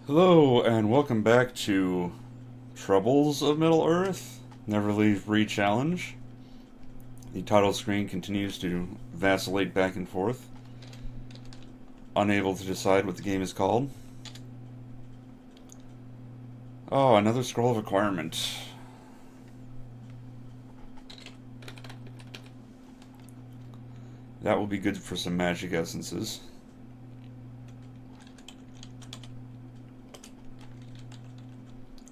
Hello, and welcome back to Troubles of Middle-earth, Never Leave Bree challenge. The title screen continues to vacillate back and forth, unable to decide what the game is called. Oh, another scroll of acquirement. That will be good for some magic essences.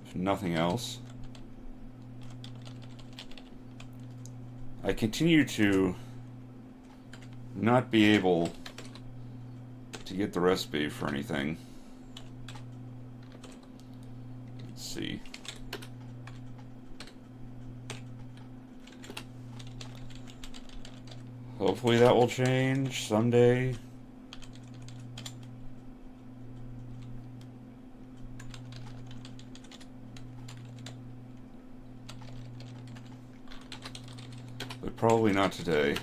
If nothing else. I continue to not be able to get the recipe for anything. Let's see. Hopefully that will change someday. But probably not today.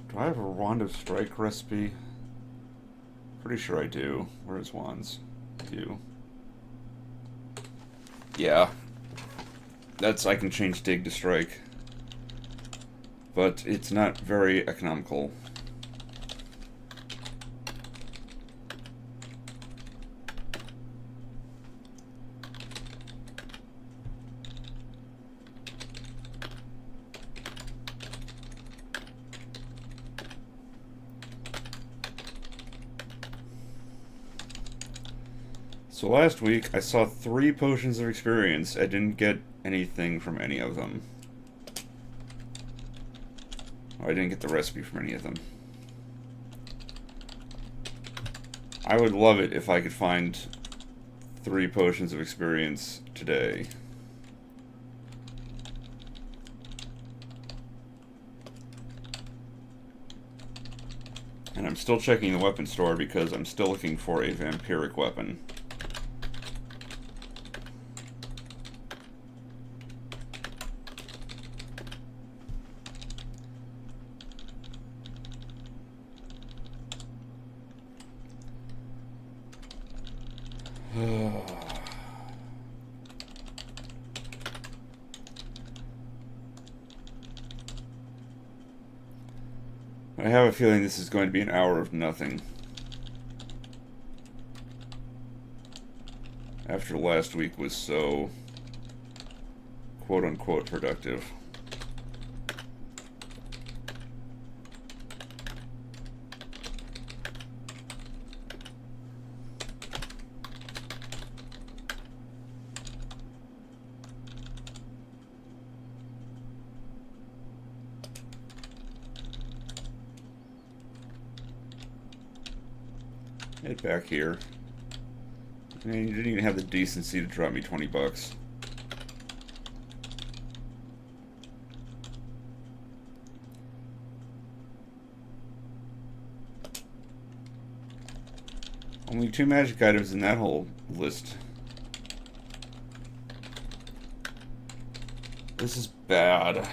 Do I have a Wand of Strike recipe? Pretty sure I do. Where's wands? I do. Yeah. I can change dig to strike. But it's not very economical. So last week, I saw 3 potions of experience. I didn't get anything from any of them. I didn't get the recipe from any of them. I would love it if I could find 3 potions of experience today. And I'm still checking the weapon store because I'm still looking for a vampiric weapon. I have a feeling this is going to be an hour of nothing. After last week was so quote-unquote productive. Head back here. Man, you didn't even have the decency to drop me 20 bucks. Only 2 magic items in that whole list. This is bad.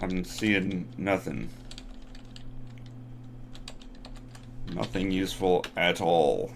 I'm seeing nothing. Nothing useful at all.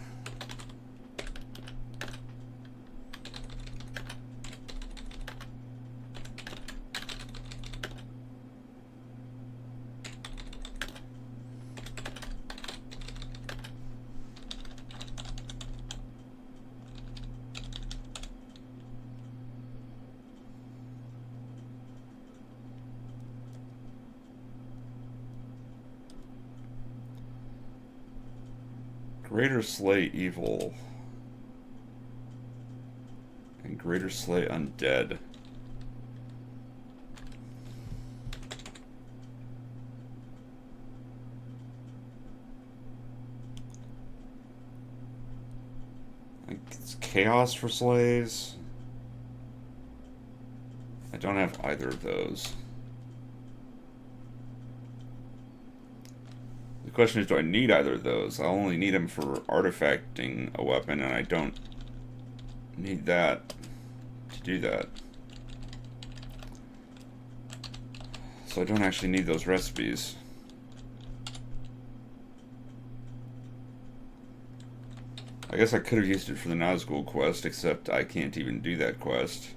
Greater Slay Evil. And Greater Slay Undead. It's Chaos for Slays. I don't have either of those. The question is, do I need either of those? I only need them for artifacting a weapon, and I don't need that to do that. So I don't actually need those recipes. I guess I could have used it for the Nazgul quest, except I can't even do that quest.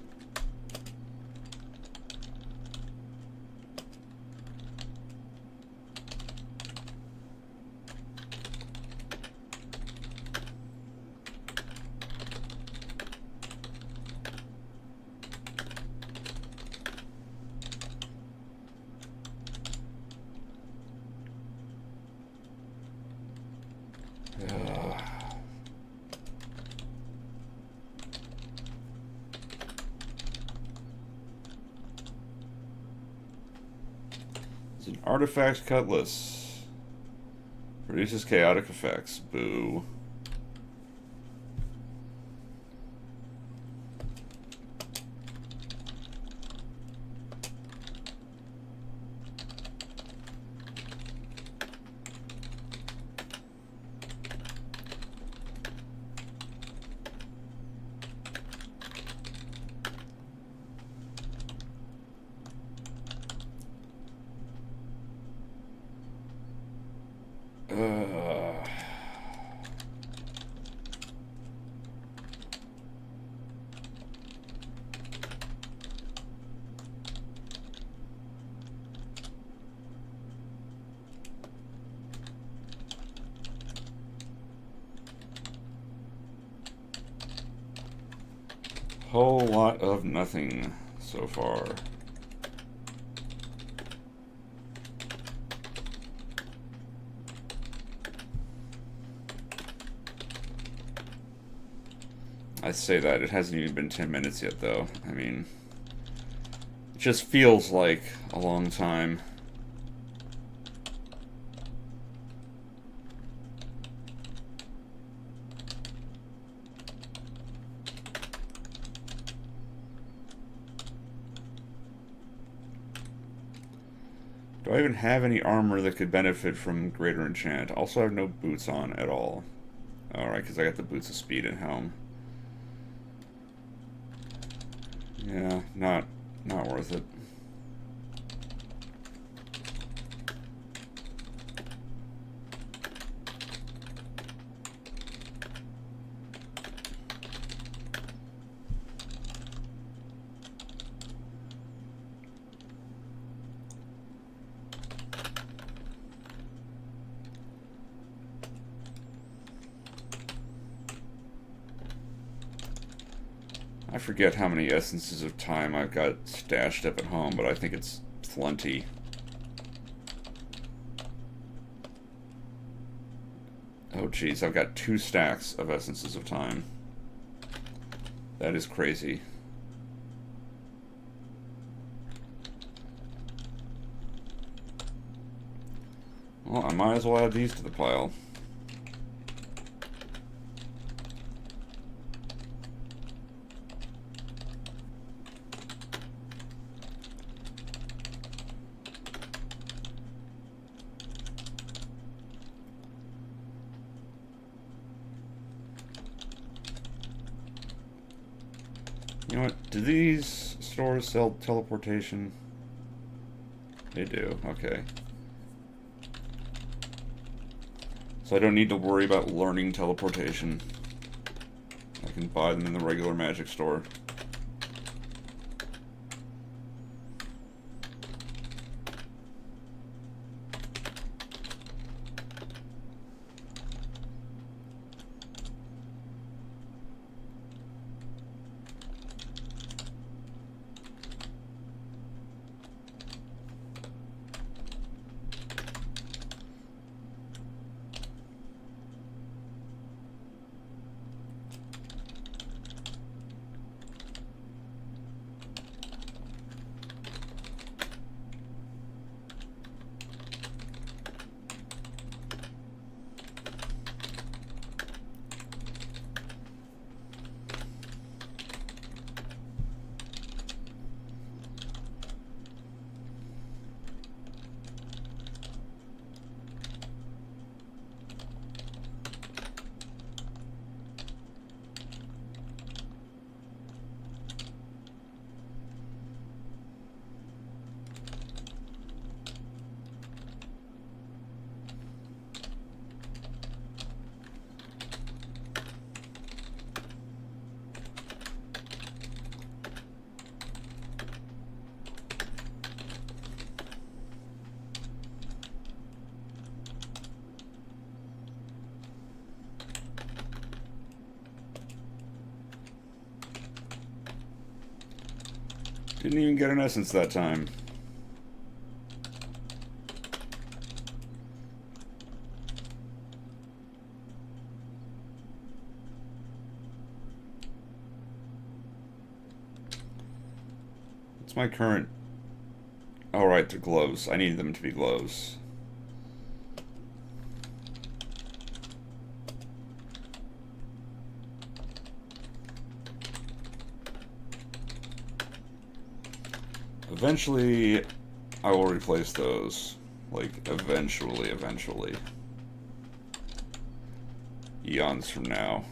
It's an artifact cutlass. Produces chaotic effects. Boo. Whole lot of nothing so far. I say that, it hasn't even been 10 minutes yet though. I mean, it just feels like a long time. Do I even have any armor that could benefit from greater enchant? Also, I have no boots on at all. Alright, because I got the boots of speed and helm. Yeah, not worth it. I forget how many essences of time I've got stashed up at home, but I think it's plenty. Oh geez, I've got 2 stacks of essences of time. That is crazy. Well, I might as well add these to the pile. You know what? Do these stores sell teleportation? They do, okay. So I don't need to worry about learning teleportation. I can buy them in the regular magic store. Didn't even get an essence that time. What's my current... Oh, right, they're glows. I need them to be glows. Eventually, I will replace those. Like, eventually. Eons from now.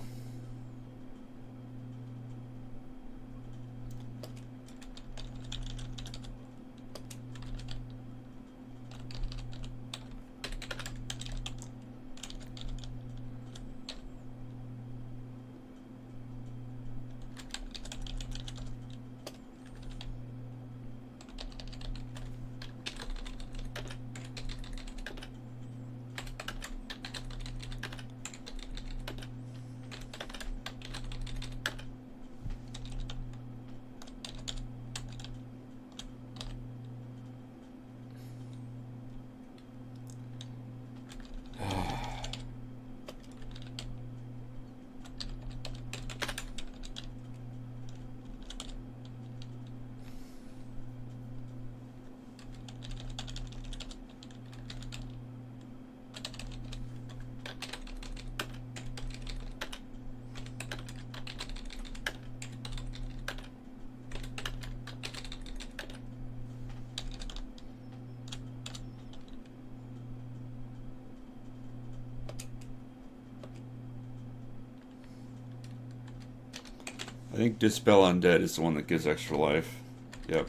I think Dispel Undead is the one that gives extra life. Yep.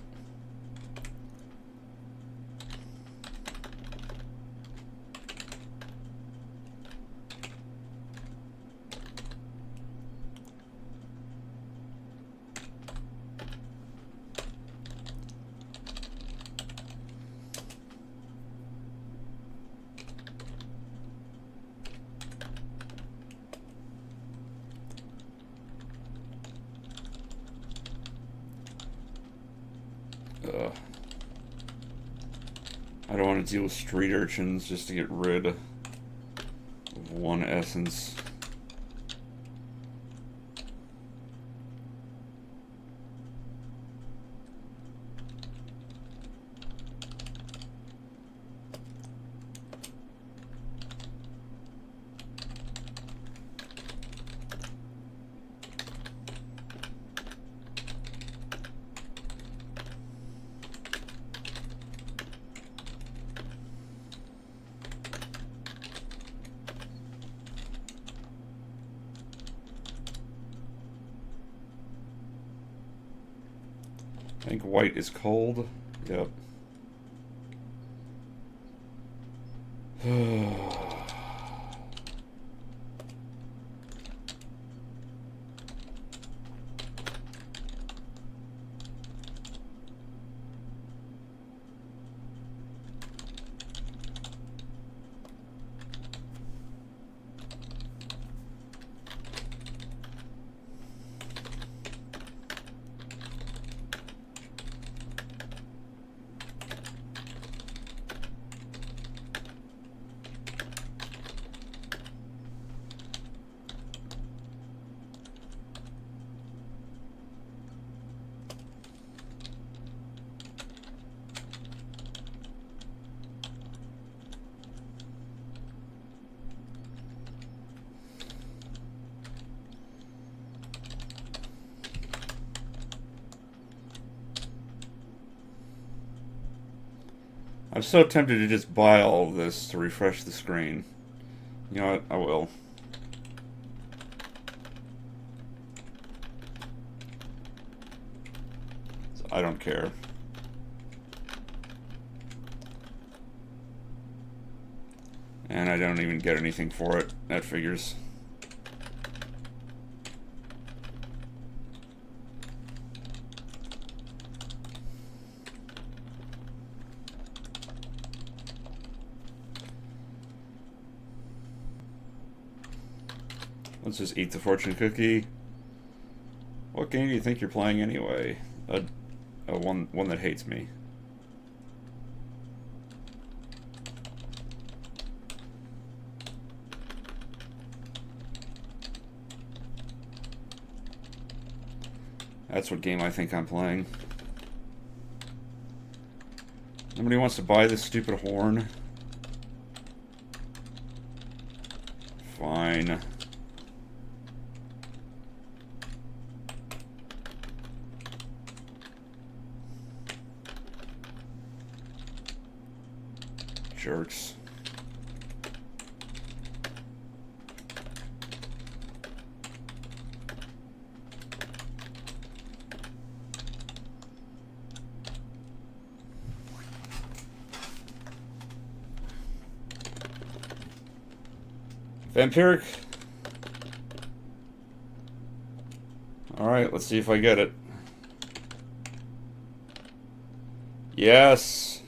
I don't want to deal with street urchins just to get rid of one essence. I think white is cold. Yep. I'm so tempted to just buy all of this to refresh the screen. You know what? I will. I don't care. And I don't even get anything for it. That figures. Let's just eat the fortune cookie. What game do you think you're playing anyway? Oh, one that hates me. That's what game I think I'm playing. Nobody wants to buy this stupid horn. Fine. Jerks. Vampiric. Alright, let's see if I get it. Yes!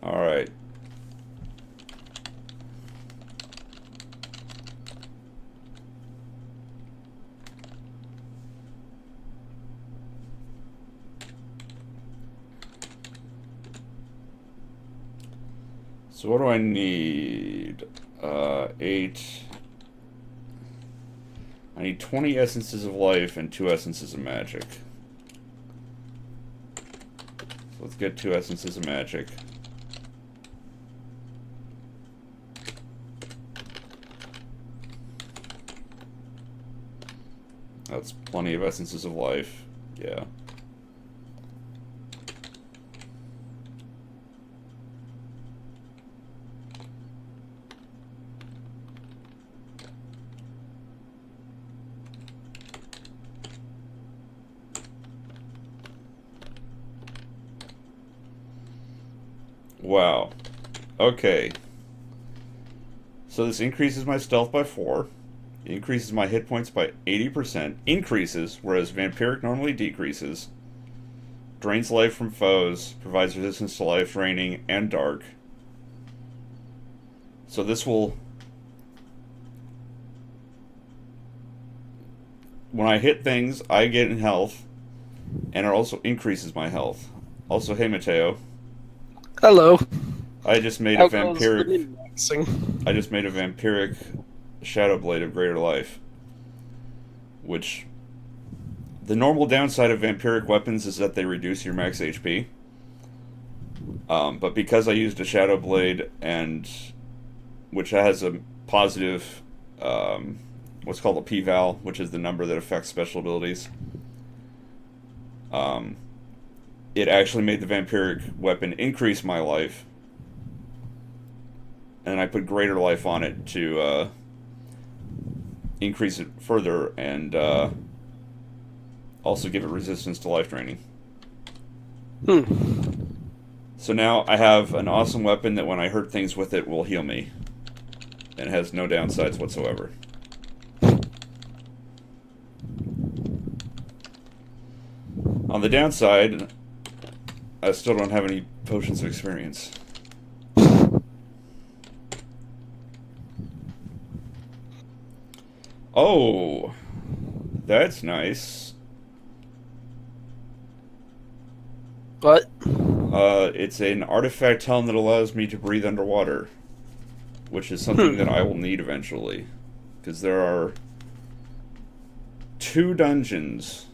Alright. So what do I need? 8. I need 20 essences of life and 2 essences of magic. So let's get 2 essences of magic. That's plenty of essences of life. Yeah. Wow. Okay. So this increases my stealth by 4. Increases my hit points by 80%. Increases, whereas Vampiric normally decreases. Drains life from foes. Provides resistance to life draining and dark. So this will... When I hit things, I get in health. And it also increases my health. Also, hey Mateo. Hello. I just made a vampiric. I just made a vampiric Shadow Blade of Greater Life. Which, the normal downside of vampiric weapons is that they reduce your max HP. But because I used a Shadow Blade and which has a positive, what's called a P-Val, which is the number that affects special abilities. It actually made the vampiric weapon increase my life. And I put greater life on it to increase it further and also give it resistance to life draining. So now I have an awesome weapon that when I hurt things with it will heal me. And has no downsides whatsoever. On the downside, I still don't have any potions of experience. Oh, that's nice. What? It's an artifact helm that allows me to breathe underwater, which is something that I will need eventually, because there are 2 dungeons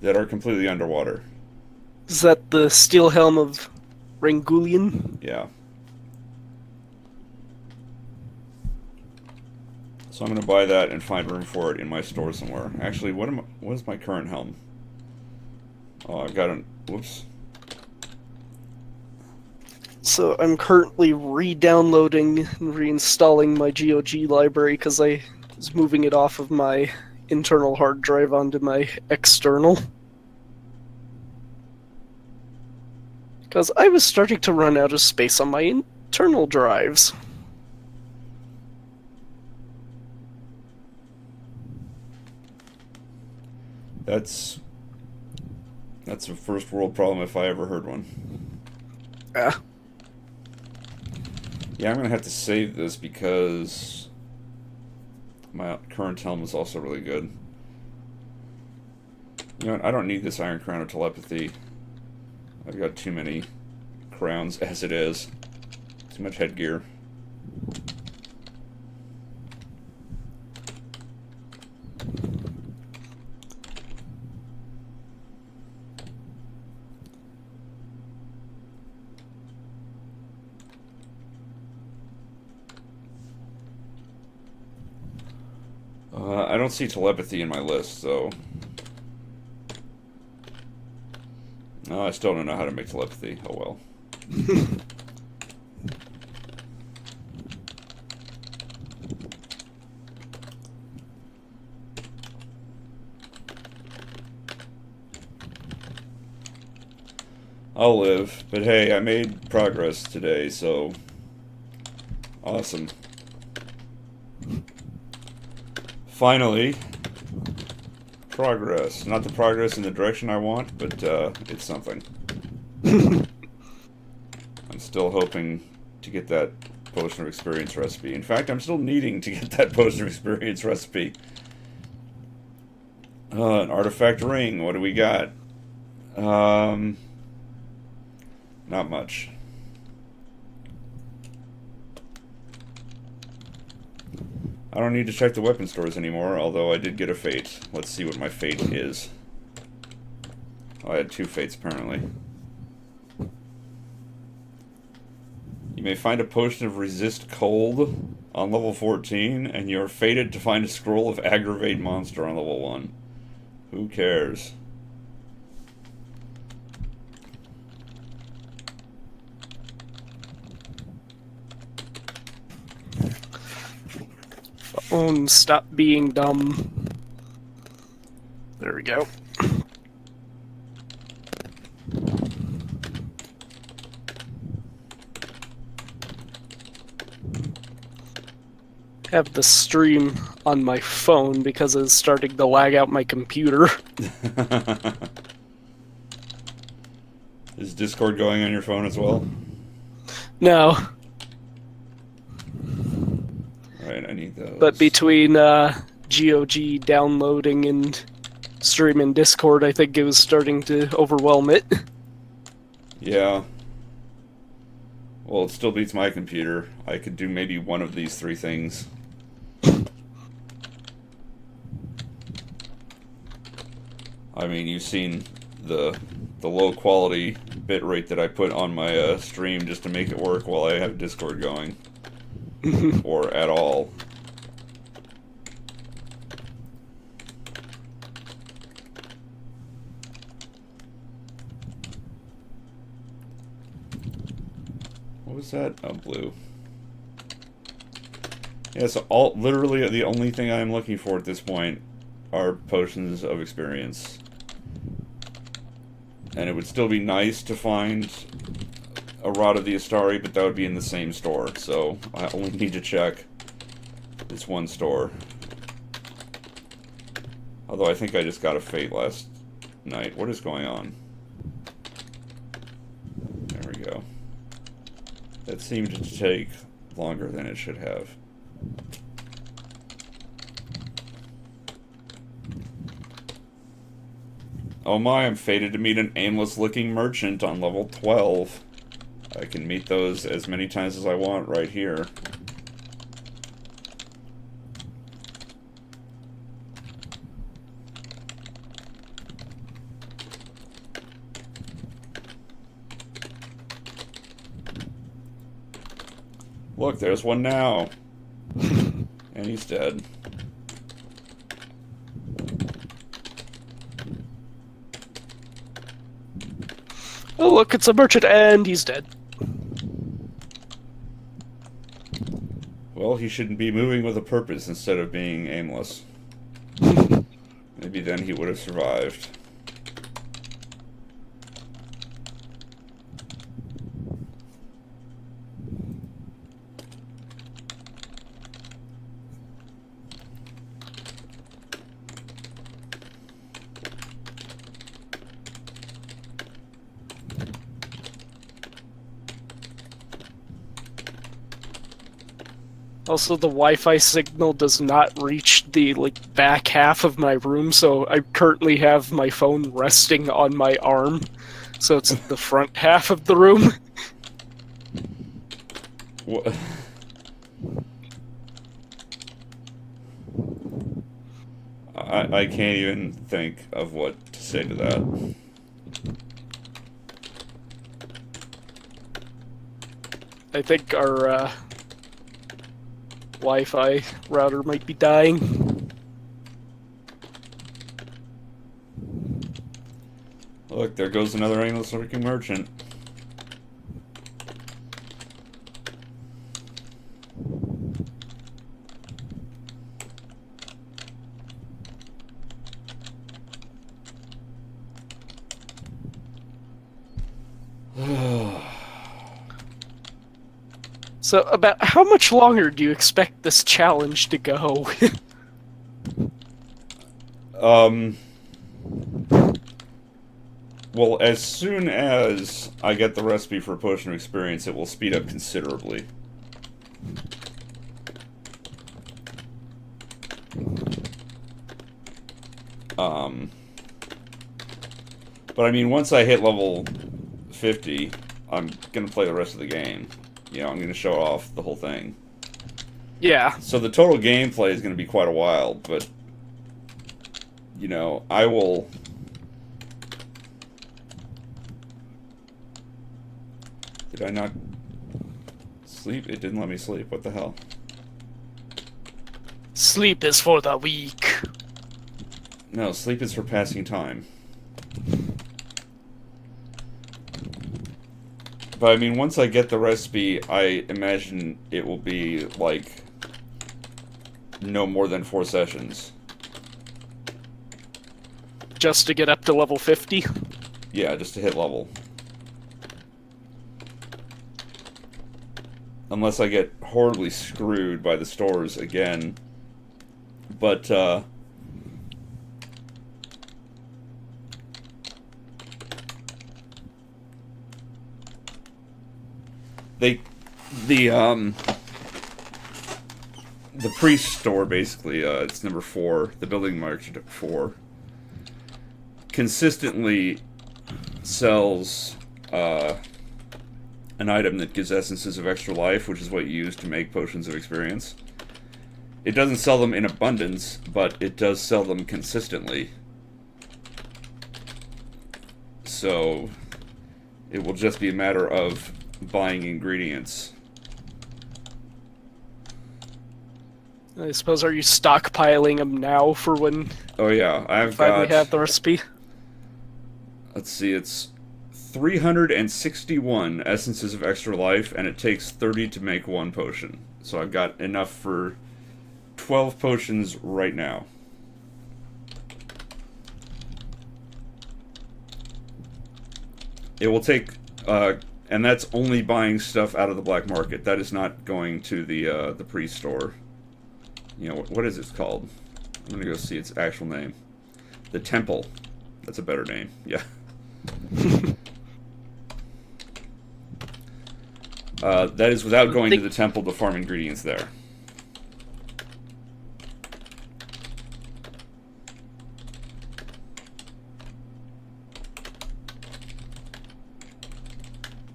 that are completely underwater. Is that the steel helm of Rangulian? Yeah. So I'm going to buy that and find room for it in my store somewhere. Actually, what is my current helm? Oh, I've got an... Whoops. So I'm currently re-downloading and reinstalling my GOG library because I was moving it off of my internal hard drive onto my external. Because I was starting to run out of space on my internal drives. That's a first world problem if I ever heard one. Ah. Yeah, I'm going to have to save this because my current helm is also really good. You know what? I don't need this Iron Crown of Telepathy. I've got too many crowns as it is. Too much headgear. I don't see telepathy in my list, so... No, I still don't know how to make telepathy. Oh well. I'll live. But hey, I made progress today, so... Awesome. Finally, progress. Not the progress in the direction I want, but it's something. I'm still hoping to get that potion of experience recipe. In fact, I'm still needing to get that potion of experience recipe. An artifact ring. What do we got? Not much. I don't need to check the weapon stores anymore, although I did get a fate. Let's see what my fate is. Oh, I had 2 fates, apparently. You may find a potion of resist cold on level 14, and you're fated to find a scroll of aggravate monster on level 1. Who cares? Phone, stop being dumb. There we go. Have the stream on my phone because it's starting to lag out my computer. Is Discord going on your phone as well? No. Alright, I need those. But between GOG downloading and streaming Discord, I think it was starting to overwhelm it. Yeah. Well, it still beats my computer. I could do maybe one of these 3 things. I mean, you've seen the low quality bitrate that I put on my stream just to make it work while I have Discord going. Or at all. What was that? Oh, blue. Yeah, so literally the only thing I'm looking for at this point are potions of experience. And it would still be nice to find a Rod of the Astari, but that would be in the same store, so I only need to check this one store. Although I think I just got a fate last night. What is going on? There we go. That seemed to take longer than it should have. Oh my, I'm fated to meet an aimless-looking merchant on level 12. I can meet those as many times as I want right here. Look, there's one now. And he's dead. Oh, look, it's a merchant, and he's dead. Well, he shouldn't be moving with a purpose instead of being aimless. Maybe then he would have survived. Also, the Wi-Fi signal does not reach the back half of my room, so I currently have my phone resting on my arm, so it's the front half of the room. What? I can't even think of what to say to that. I think our Wi-Fi router might be dying. Look, there goes another aimless lurking merchant. So, about how much longer do you expect this challenge to go? Well, as soon as I get the recipe for potion of experience, it will speed up considerably. But I mean, once I hit level 50, I'm gonna play the rest of the game. You know, I'm gonna show off the whole thing. Yeah. So the total gameplay is gonna be quite a while, but you know, I will. Did I not sleep? It didn't let me sleep. What the hell? Sleep is for the weak. No, sleep is for passing time. But I mean, once I get the recipe, I imagine it will be like no more than 4 sessions. Just to get up to level 50? Yeah, just to hit level. Unless I get horribly screwed by the stores again. But, the priest store, basically, it's number 4, the building marked 4, consistently sells, an item that gives essences of extra life, which is what you use to make potions of experience. It doesn't sell them in abundance, but it does sell them consistently. So, it will just be a matter of buying ingredients. I suppose, are you stockpiling them now for when Oh yeah, you finally have the recipe? Let's see, it's 361 essences of extra life, and it takes 30 to make 1 potion. So I've got enough for 12 potions right now. It will take, and that's only buying stuff out of the black market. That is not going to the pre-store. You know, what is it called? I'm gonna go see its actual name. The Temple. That's a better name, yeah. That is without going to the temple to farm ingredients there.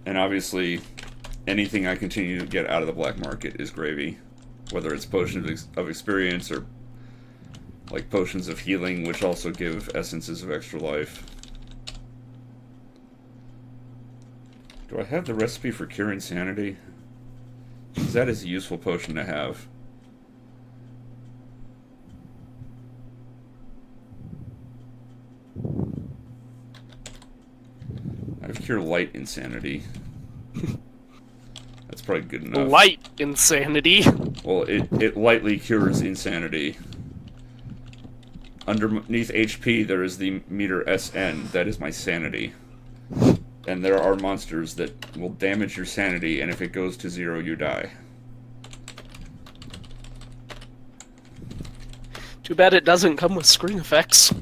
And obviously, anything I continue to get out of the black market is gravy. Whether it's potions of experience or like potions of healing, which also give essences of extra life. Do I have the recipe for Cure Insanity? Because that is a useful potion to have. I have Cure Light Insanity. That's probably good enough. Light Insanity? Well, it lightly cures insanity. Underneath HP, there is the meter SN. That is my sanity. And there are monsters that will damage your sanity, and if it goes to 0, you die. Too bad it doesn't come with screen effects.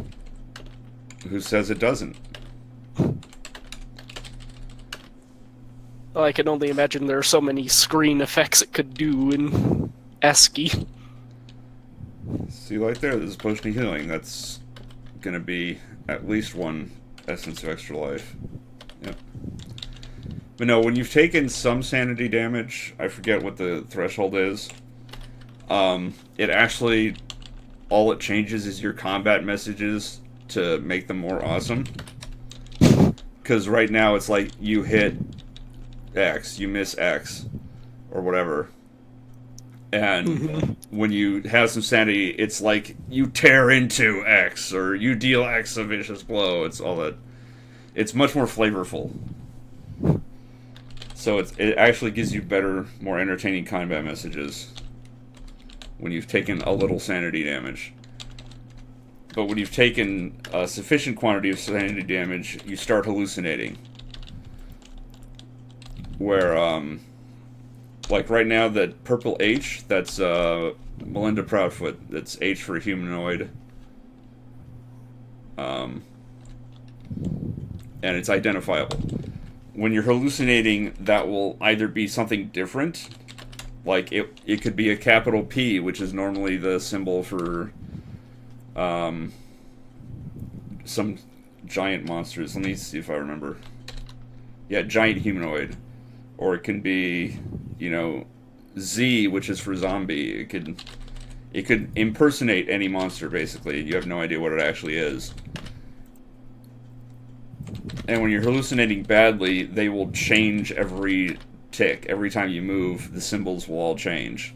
Who says it doesn't? Well, I can only imagine there are so many screen effects it could do in Esky. See, right there's a potion of healing. That's gonna be at least one essence of extra life. Yep. But no, when you've taken some sanity damage, I forget what the threshold is. It actually, all it changes is your combat messages to make them more awesome. Because right now it's like you hit X, you miss X, or whatever. And when you have some sanity, it's like you tear into X, or you deal X a vicious blow. It's all that. It's much more flavorful. So it actually gives you better, more entertaining combat messages when you've taken a little sanity damage. But when you've taken a sufficient quantity of sanity damage, you start hallucinating. Where, like right now, that purple H, that's Melinda Proudfoot. That's H for humanoid. And it's identifiable. When you're hallucinating, that will either be something different, like it could be a capital P, which is normally the symbol for some giant monsters. Let me see if I remember. Yeah, giant humanoid. Or it can be, you know, Z, which is for zombie. It could impersonate any monster, basically. You have no idea what it actually is. And when you're hallucinating badly, they will change every tick. Every time you move, the symbols will all change.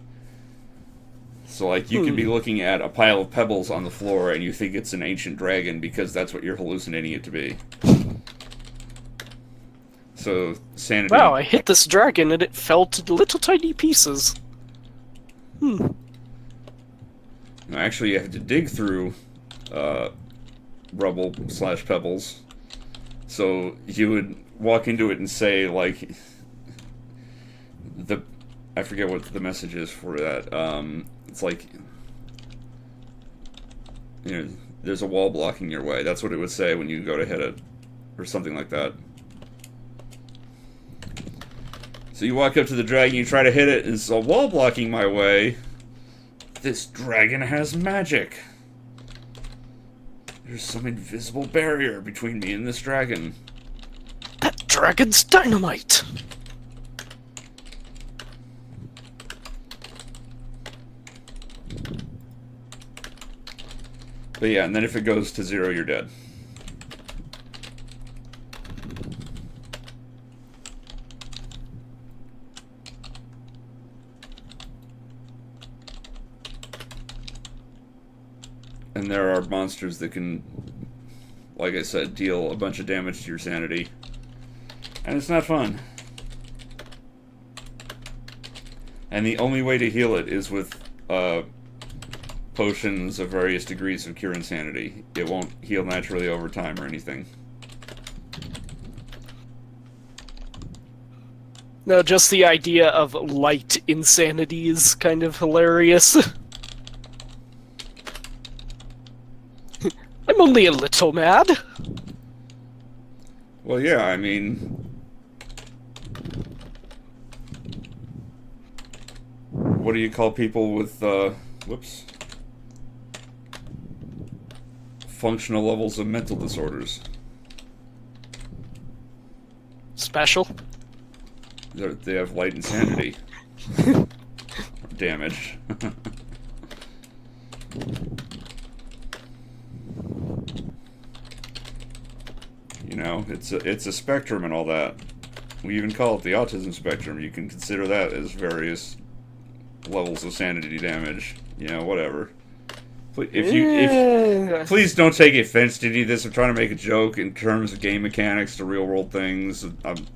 So, like, you could be looking at a pile of pebbles on the floor and you think it's an ancient dragon because that's what you're hallucinating it to be. So, sanity... Wow, I hit this dragon and it fell to little tiny pieces. Actually, you have to dig through rubble/pebbles. So you would walk into it and say, like, I forget what the message is for that. It's like, you know, there's a wall blocking your way. That's what it would say when you go to hit it, or something like that. So you walk up to the dragon, you try to hit it, it's a wall blocking my way. This dragon has magic. There's some invisible barrier between me and this dragon. That dragon's dynamite! But yeah, and then if it goes to 0, you're dead. And there are monsters that can, like I said, deal a bunch of damage to your sanity. And it's not fun. And the only way to heal it is with potions of various degrees of cure insanity. It won't heal naturally over time or anything. No, just the idea of light insanity is kind of hilarious. I'm only a little mad. Well, yeah, I mean... What do you call people with, whoops... functional levels of mental disorders? Special? They have light insanity. Damage. You know, it's a spectrum and all that. We even call it the autism spectrum. You can consider that as various levels of sanity damage. You know, whatever. Please don't take offense to any of this. I'm trying to make a joke in terms of game mechanics to real world things. I'm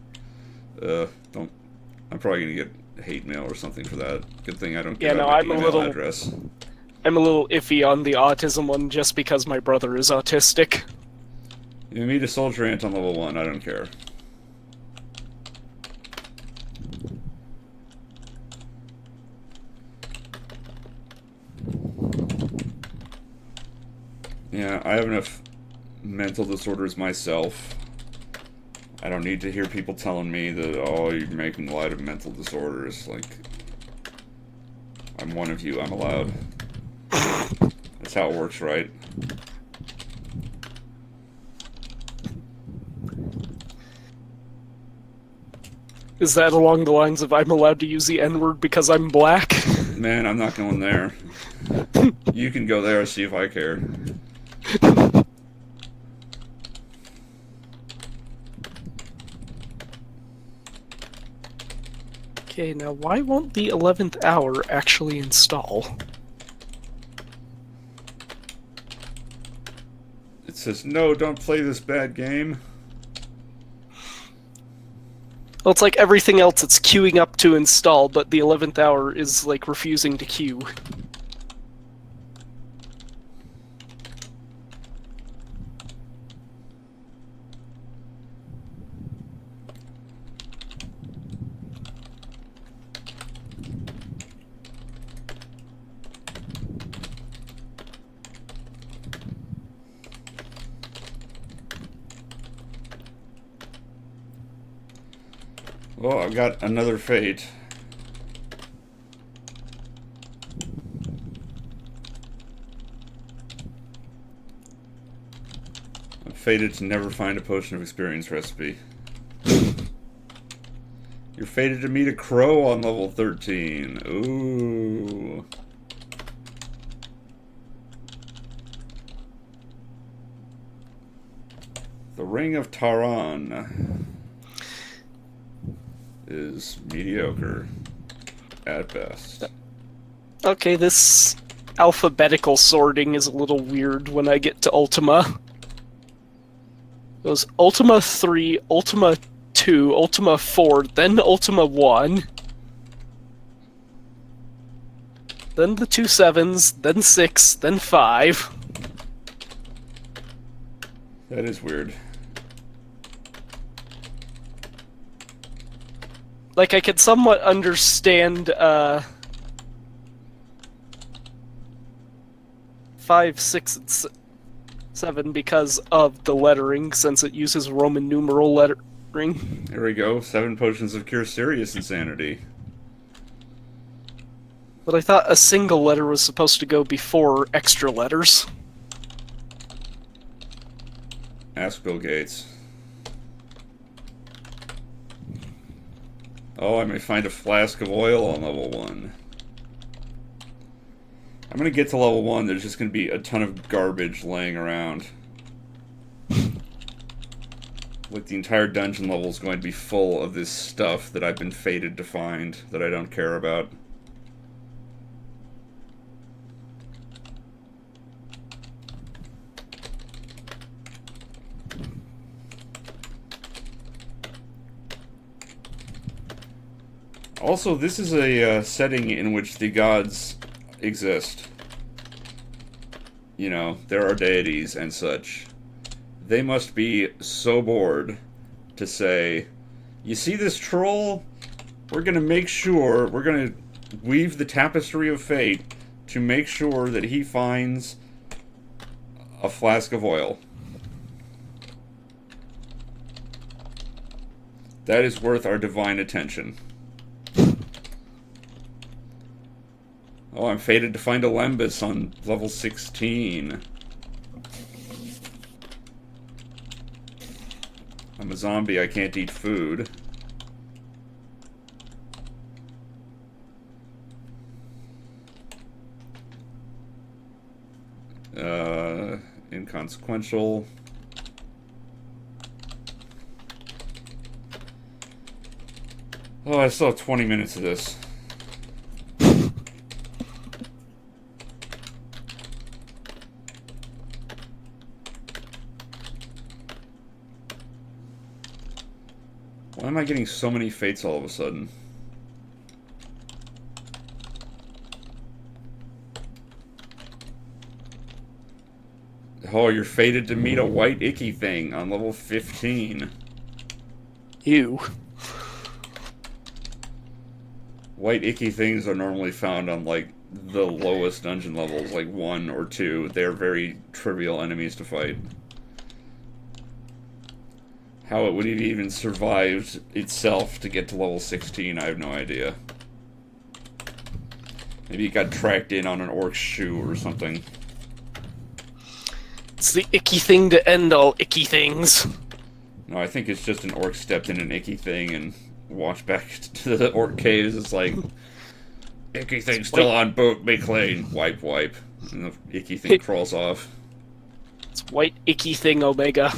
probably gonna get hate mail or something for that. Good thing I don't get my email address. I'm a little iffy on the autism one just because my brother is autistic. You meet a soldier ant on level 1, I don't care. Yeah, I have enough mental disorders myself. I don't need to hear people telling me that, oh, you're making light of mental disorders. Like, I'm one of you, I'm allowed. That's how it works, right? Is that along the lines of I'm allowed to use the N-word because I'm black? Man, I'm not going there. You can go there, see if I care. Okay, now why won't the 11th hour actually install? It says, no, don't play this bad game. Well, it's like everything else, it's queuing up to install, but the 11th hour is, like, refusing to queue. Well, I've got another fate. I'm fated to never find a potion of experience recipe. You're fated to meet a crow on level 13. Ooh. The Ring of Taran is mediocre at best. Okay, this alphabetical sorting is a little weird when I get to Ultima. It goes Ultima 3, Ultima 2, Ultima 4, then Ultima 1. Then the 2 7s, then 6, then 5. That is weird. Like, I could somewhat understand, 5, 6, and 7 because of the lettering, since it uses Roman numeral lettering. There we go. 7 potions of cure serious insanity. But I thought a single letter was supposed to go before extra letters. Ask Bill Gates. Oh, I may find a flask of oil on level 1. I'm gonna get to level 1, there's just gonna be a ton of garbage laying around. Like, the entire dungeon level is going to be full of this stuff that I've been fated to find that I don't care about. Also, this is a setting in which the gods exist. You know, there are deities and such. They must be so bored to say, you see this troll? We're gonna make sure, we're gonna weave the tapestry of fate to make sure that he finds a flask of oil. That is worth our divine attention. Oh, I'm fated to find a Lembas on level 16. I'm a zombie, I can't eat food. Inconsequential. Oh, I still have 20 minutes of this. Why am I getting so many fates all of a sudden? Oh, you're fated to meet a white icky thing on level 15. Ew. White icky things are normally found on, like, the lowest dungeon levels, like 1 or 2. They're very trivial enemies to fight. How it would have even survived itself to get to level 16, I have no idea. Maybe it got tracked in on an orc's shoe or something. It's the icky thing to end all icky things. No, I think it's just an orc stepped in an icky thing and walked back to the orc caves. It's like, icky thing still on boat, make lane. Wipe, wipe. And the icky thing crawls off. It's white icky thing Omega.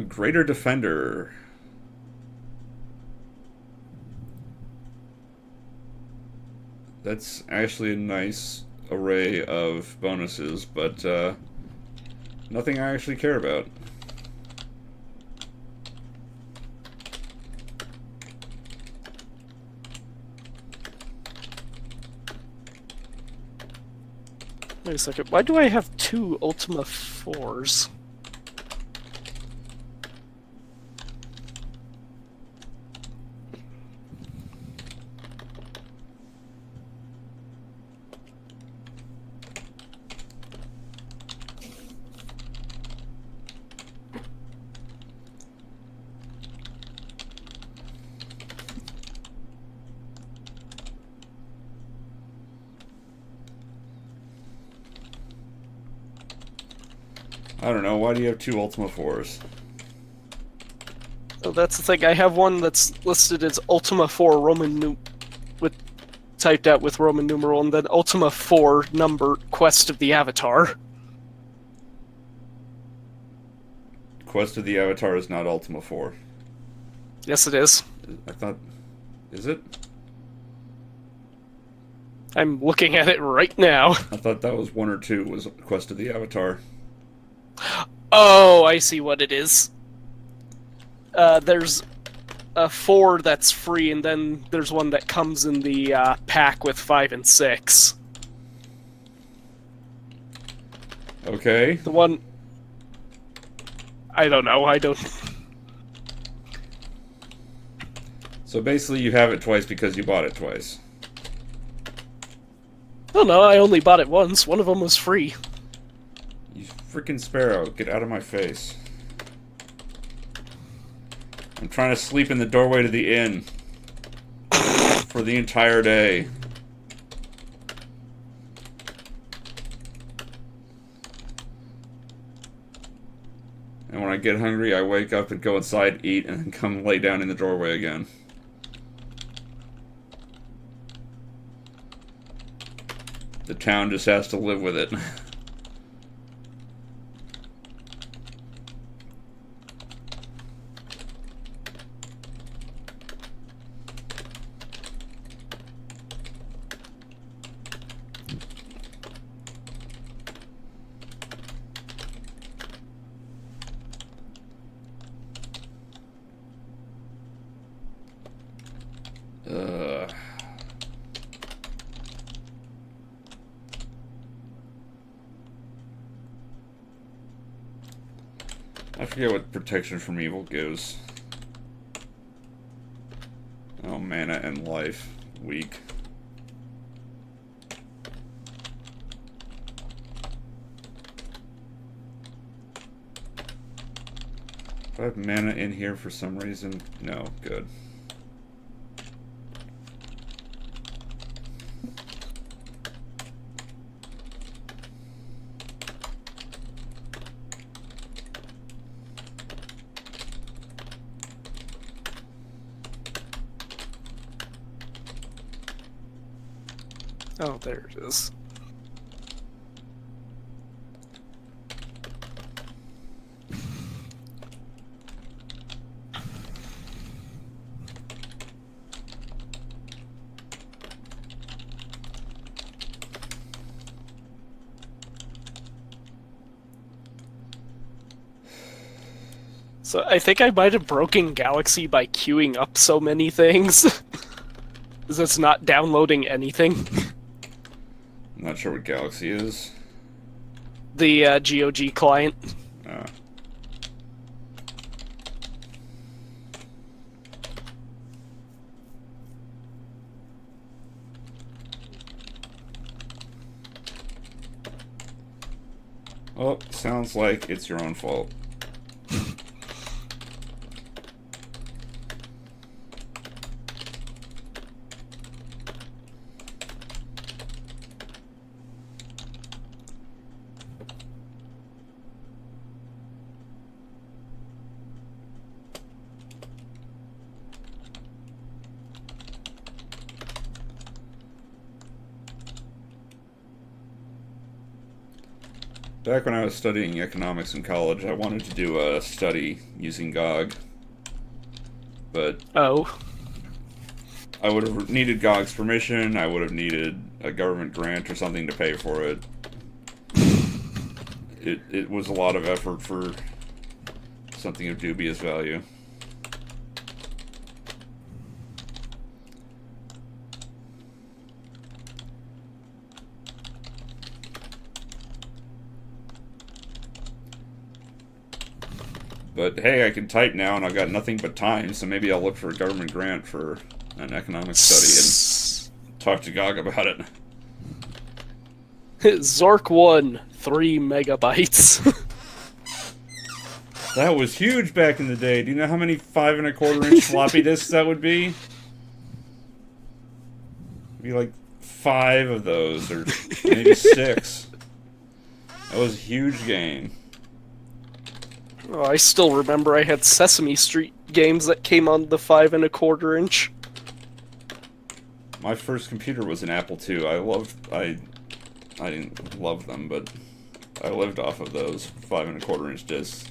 Greater Defender. That's actually a nice array of bonuses, but nothing I actually care about. Wait a second, why do I have 2 Ultima 4s? I don't know, why do you have 2 Ultima 4s? Oh, that's the thing. I have one that's listed as Ultima 4 with typed out with Roman numeral, and then Ultima 4 number Quest of the Avatar. Quest of the Avatar is not Ultima 4. Yes, it is. I thought... Is it? I'm looking at it right now. I thought that was 1 or 2 was Quest of the Avatar. Oh, I see what it is. There's a 4 that's free, and then there's one that comes in the pack with 5 and 6. Okay. The one... I don't know, I don't... So basically you have it twice because you bought it twice. Oh no, I only bought it once. One of them was free. You freaking sparrow, get out of my face. I'm trying to sleep in the doorway to the inn. For the entire day. And when I get hungry, I wake up and go inside, eat, and then come lay down in the doorway again. The town just has to live with it. I forget what protection from evil gives. Oh, mana and life. Weak. Do I have mana in here for some reason? No, good. Oh, there it is. So I think I might have broken Galaxy by queuing up so many things. Because it's not downloading anything. I'm not sure what Galaxy is. The GOG client. Well, sounds like it's your own fault. Back when I was studying economics in college, I wanted to do a study using GOG, but Oh. I would have needed GOG's permission, I would have needed a government grant or something to pay for it. It was a lot of effort for something of dubious value. But hey, I can type now and I've got nothing but time, so maybe I'll look for a government grant for an economics study and talk to GOG about it. Zork 1, 3 megabytes. That was huge back in the day. Do you know how many 5 1/4-inch floppy disks that would be? It'd be like 5 of those, or maybe 6. That was a huge game. Oh, I still remember I had Sesame Street games that came on the 5 1/4-inch. My first computer was an Apple II. I didn't love them, but I lived off of those 5 1/4-inch discs.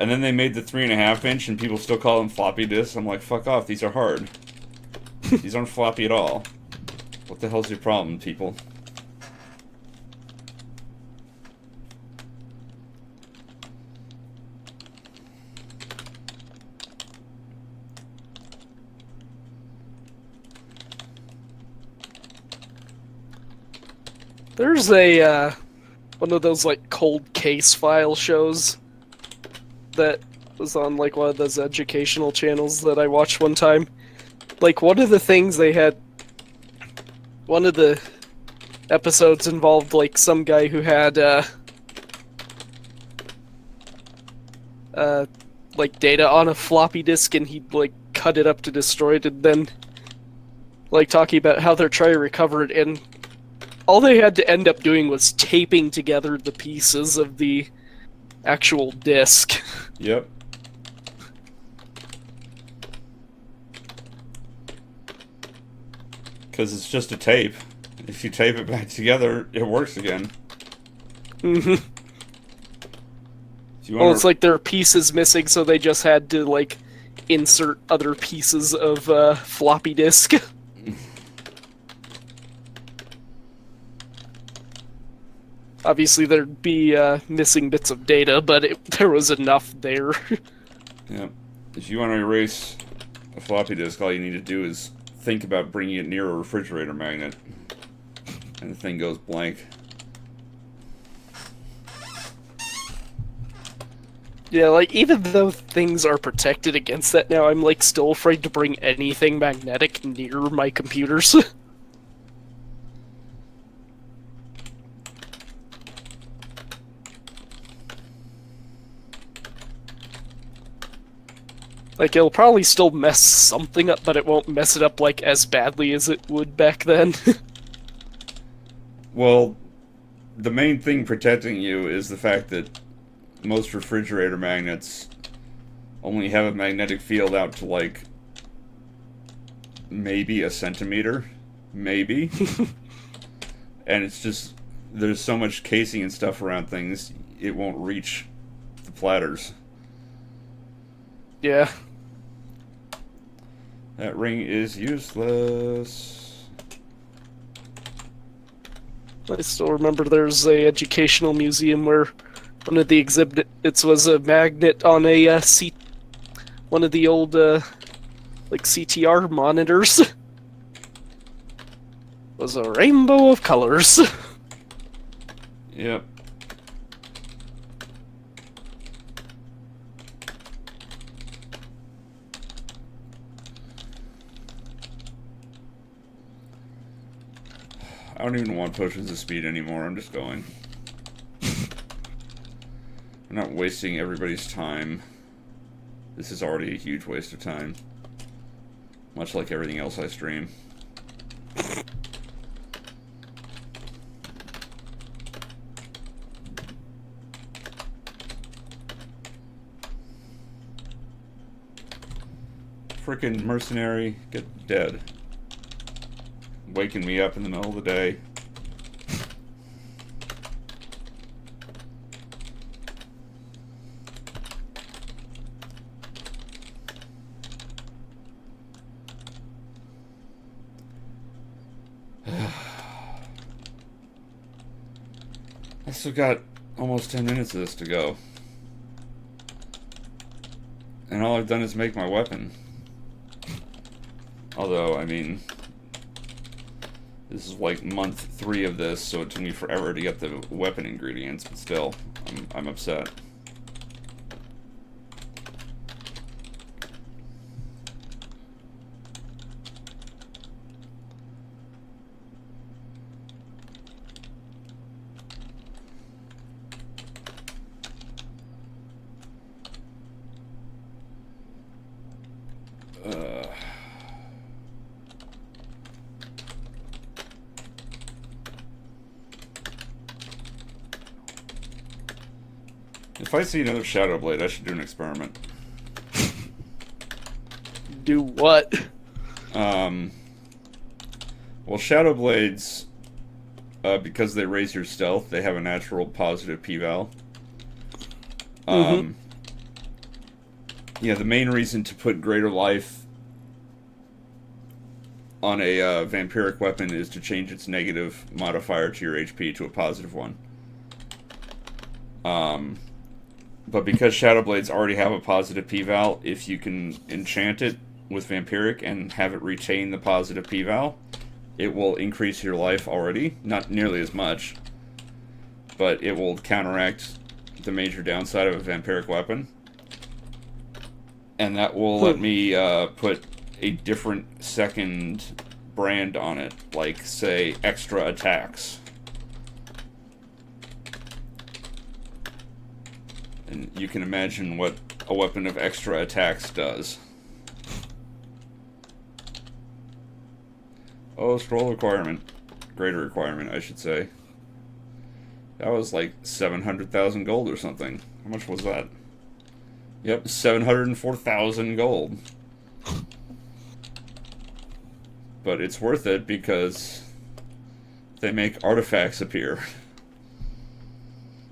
And then they made the 3.5-inch, and people still call them floppy disks. I'm like, fuck off, these are hard. These aren't floppy at all. What the hell's your problem, people? There's a, one of those, like, cold case file shows that was on, like, one of those educational channels that I watched one time. Like, one of the things they had... One of the episodes involved, like, some guy who had, like, data on a floppy disk, and he'd, like, cut it up to destroy it, and then, like, talking about how they're trying to recover it, and all they had to end up doing was taping together the pieces of the actual disc. Yep. Because it's just a tape. If you tape it back together, it works again. Mm-hmm. Well, it's like there are pieces missing, so they just had to, like, insert other pieces of floppy disk. Obviously, there'd be missing bits of data, but there was enough there. Yeah. If you want to erase a floppy disk, all you need to do is think about bringing it near a refrigerator magnet, and the thing goes blank. Yeah, like, even though things are protected against that now, I'm, like, still afraid to bring anything magnetic near my computers. Like, it'll probably still mess something up, but it won't mess it up, like, as badly as it would back then. Well, the main thing protecting you is the fact that most refrigerator magnets only have a magnetic field out to, like, maybe a centimeter. Maybe. And it's just, there's so much casing and stuff around things, it won't reach the platters. Yeah. That ring is useless. I still remember there's a educational museum where one of the exhibits was a magnet on a one of the old like CTR monitors. It was a rainbow of colors. Yep. I don't even want potions of speed anymore, I'm just going. I'm not wasting everybody's time. This is already a huge waste of time. Much like everything else I stream. Frickin' mercenary, get dead. Waking me up in the middle of the day. I still got almost 10 minutes of this to go. And all I've done is make my weapon. Although, I mean, this is like month 3 of this, so it took me forever to get the weapon ingredients, but still, I'm upset. If I see another Shadow Blade, I should do an experiment. Do what? Well, Shadow Blades, because they raise your stealth, they have a natural positive p-val. Yeah, the main reason to put greater life on a vampiric weapon is to change its negative modifier to your HP to a positive one. But because Shadow Blades already have a positive p-val, if you can enchant it with Vampiric and have it retain the positive p-val, it will increase your life already. Not nearly as much, but it will counteract the major downside of a Vampiric weapon. And that will let me put a different second brand on it, like, say, extra attacks. And you can imagine what a weapon of extra attacks does. Oh, scroll requirement. Greater requirement, I should say. That was like 700,000 gold or something. How much was that? Yep, 704,000 gold. But it's worth it because they make artifacts appear.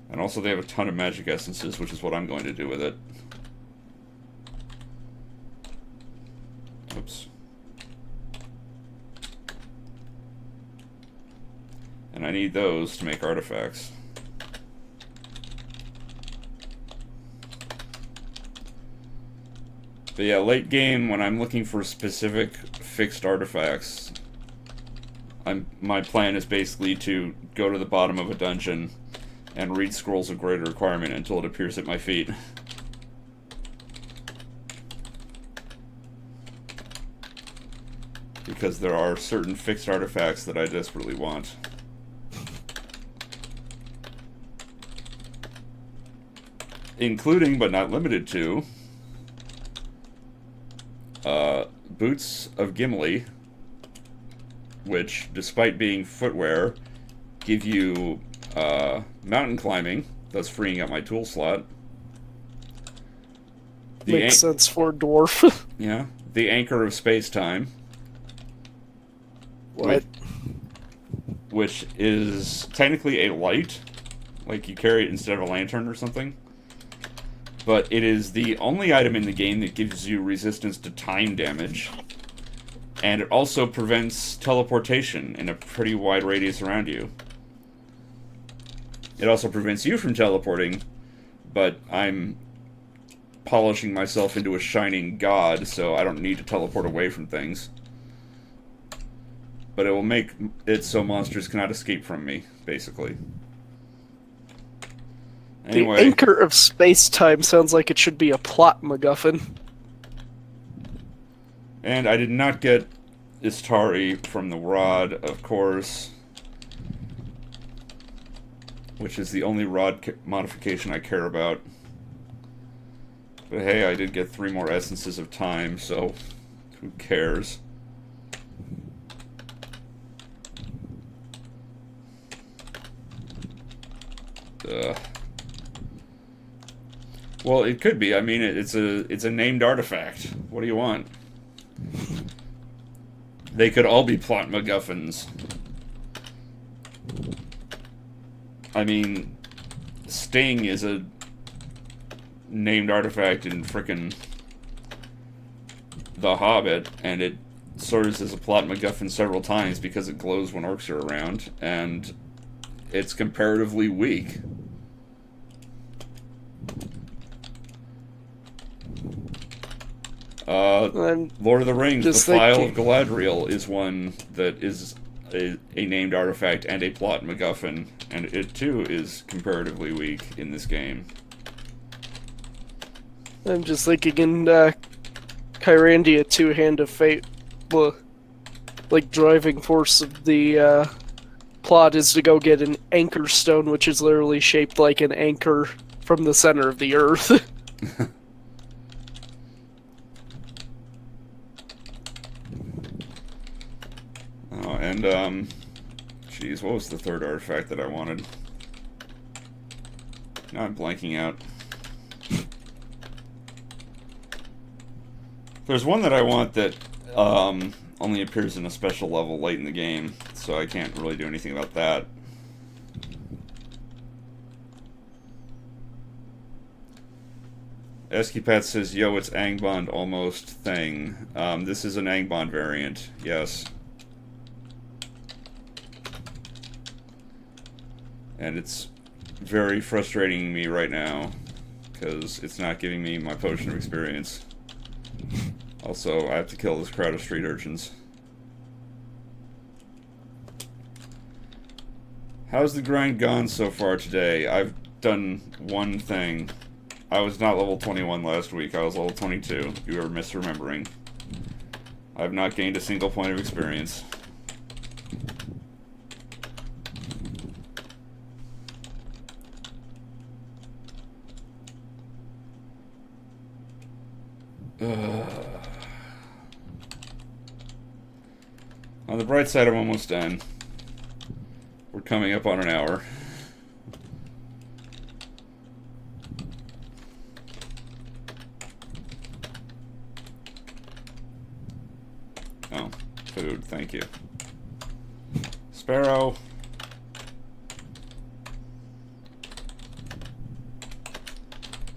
And also they have a ton of magic essences, which is what I'm going to do with it. Oops. And I need those to make artifacts. But yeah, late game, when I'm looking for specific fixed artifacts, my plan is basically to go to the bottom of a dungeon and read Scrolls of Greater Requirement until it appears at my feet. Because there are certain fixed artifacts that I desperately want. Including, but not limited to, Boots of Gimli, which, despite being footwear, give you mountain climbing, thus freeing up my tool slot. Makes sense for a dwarf. Yeah. The Anchor of Space-Time. What? Which is technically a light. Like, you carry it instead of a lantern or something. But it is the only item in the game that gives you resistance to time damage. And it also prevents teleportation in a pretty wide radius around you. It also prevents you from teleporting, but I'm polishing myself into a shining god, so I don't need to teleport away from things. But it will make it so monsters cannot escape from me, basically. Anyway. The Anchor of Space-Time sounds like it should be a plot MacGuffin. And I did not get Istari from the rod, of course. Which is the only rod modification I care about. But hey, I did get 3 more Essences of Time, so who cares? Well, it could be. I mean, it's a named artifact. What do you want? They could all be plot MacGuffins. I mean, Sting is a named artifact in frickin' The Hobbit, and it serves as a plot MacGuffin several times because it glows when orcs are around, and it's comparatively weak. Lord of the Rings, the File of Galadriel is one that is a named artifact and a plot MacGuffin, and it too is comparatively weak in this game. I'm just thinking in Kyrandia 2 Hand of Fate, the like driving force of the plot is to go get an anchor stone, which is literally shaped like an anchor from the center of the earth. Oh, and jeez, what was the third artifact that I wanted? Now I'm blanking out. There's one that I want that only appears in a special level late in the game, so I can't really do anything about that. Eskypat says, yo, it's Angband almost thing. This is an Angband variant, yes. And it's very frustrating me right now, because it's not giving me my potion of experience. Also, I have to kill this crowd of street urchins. How's the grind gone so far today? I've done one thing. I was not level 21 last week, I was level 22. You are misremembering. I've not gained a single point of experience. On the bright side, I'm almost done. We're coming up on an hour. Oh, food, thank you. Sparrow.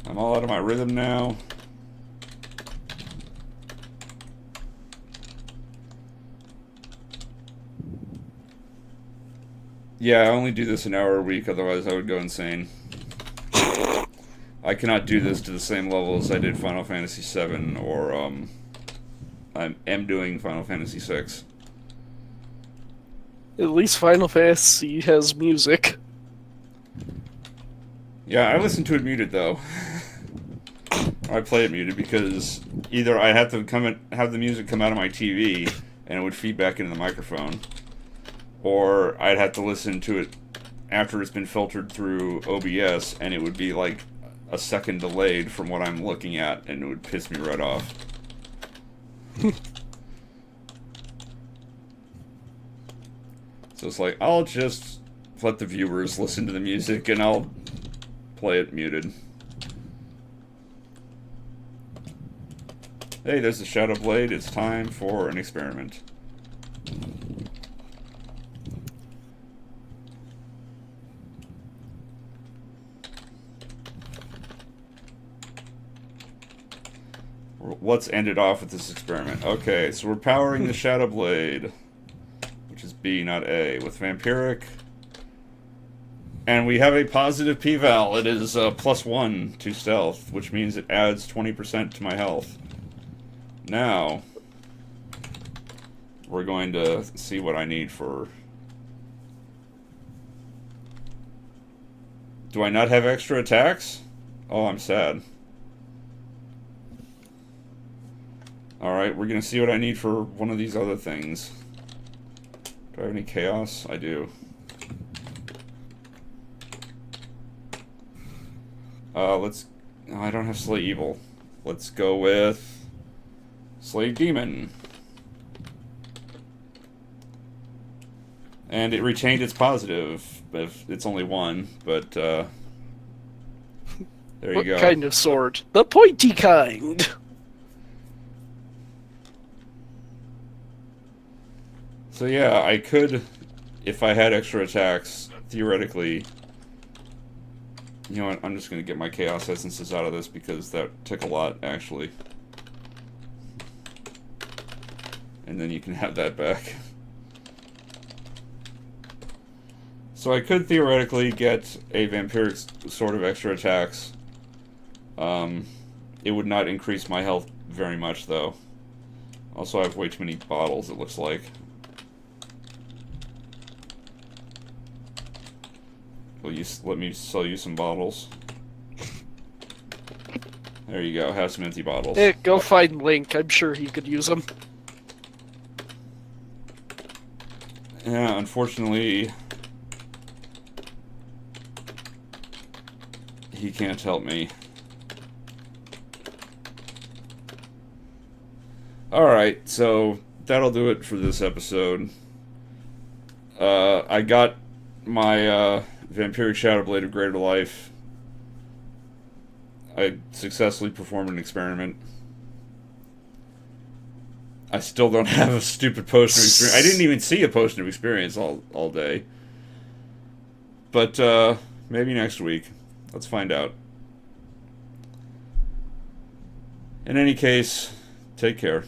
I'm all out of my rhythm now. Yeah, I only do this an hour a week, otherwise I would go insane. I cannot do this to the same level as I did Final Fantasy VII, or, I am doing Final Fantasy VI. At least Final Fantasy has music. Yeah, I listen to it muted, though. I play it muted because either I have to have the music come out of my TV, and it would feed back into the microphone, or I'd have to listen to it after it's been filtered through OBS, and it would be like a second delayed from what I'm looking at, and it would piss me right off. So it's like, I'll just let the viewers listen to the music, and I'll play it muted. Hey, there's the Shadow Blade. It's time for an experiment. Let's end it off with this experiment. Okay, so we're powering the Shadow Blade, which is B, not A, with Vampiric. And we have a positive P-Val. It is +1 to stealth, which means it adds 20% to my health. Now, we're going to see what I need for... Do I not have extra attacks? Oh, I'm sad. Alright, we're going to see what I need for one of these other things. Do I have any chaos? I do. Let's... Oh, I don't have Slay Evil. Let's go with... Slay Demon. And it retained its positive, if it's only one, but, there you go. What kind of sword? The pointy kind! So yeah, I could, if I had extra attacks, theoretically... You know what, I'm just going to get my Chaos Essences out of this because that took a lot, actually. And then you can have that back. So I could theoretically get a Vampiric Sword of extra attacks. It would not increase my health very much, though. Also, I have way too many bottles, it looks like. Will you let me sell you some bottles? There you go, have some empty bottles. Hey, go find Link. I'm sure he could use them. Yeah, unfortunately, he can't help me. Alright, so that'll do it for this episode. I got my Vampiric Shadowblade of Greater Life. I successfully performed an experiment. I still don't have a stupid potion of experience. I didn't even see a potion of experience all day. But maybe next week. Let's find out. In any case, take care.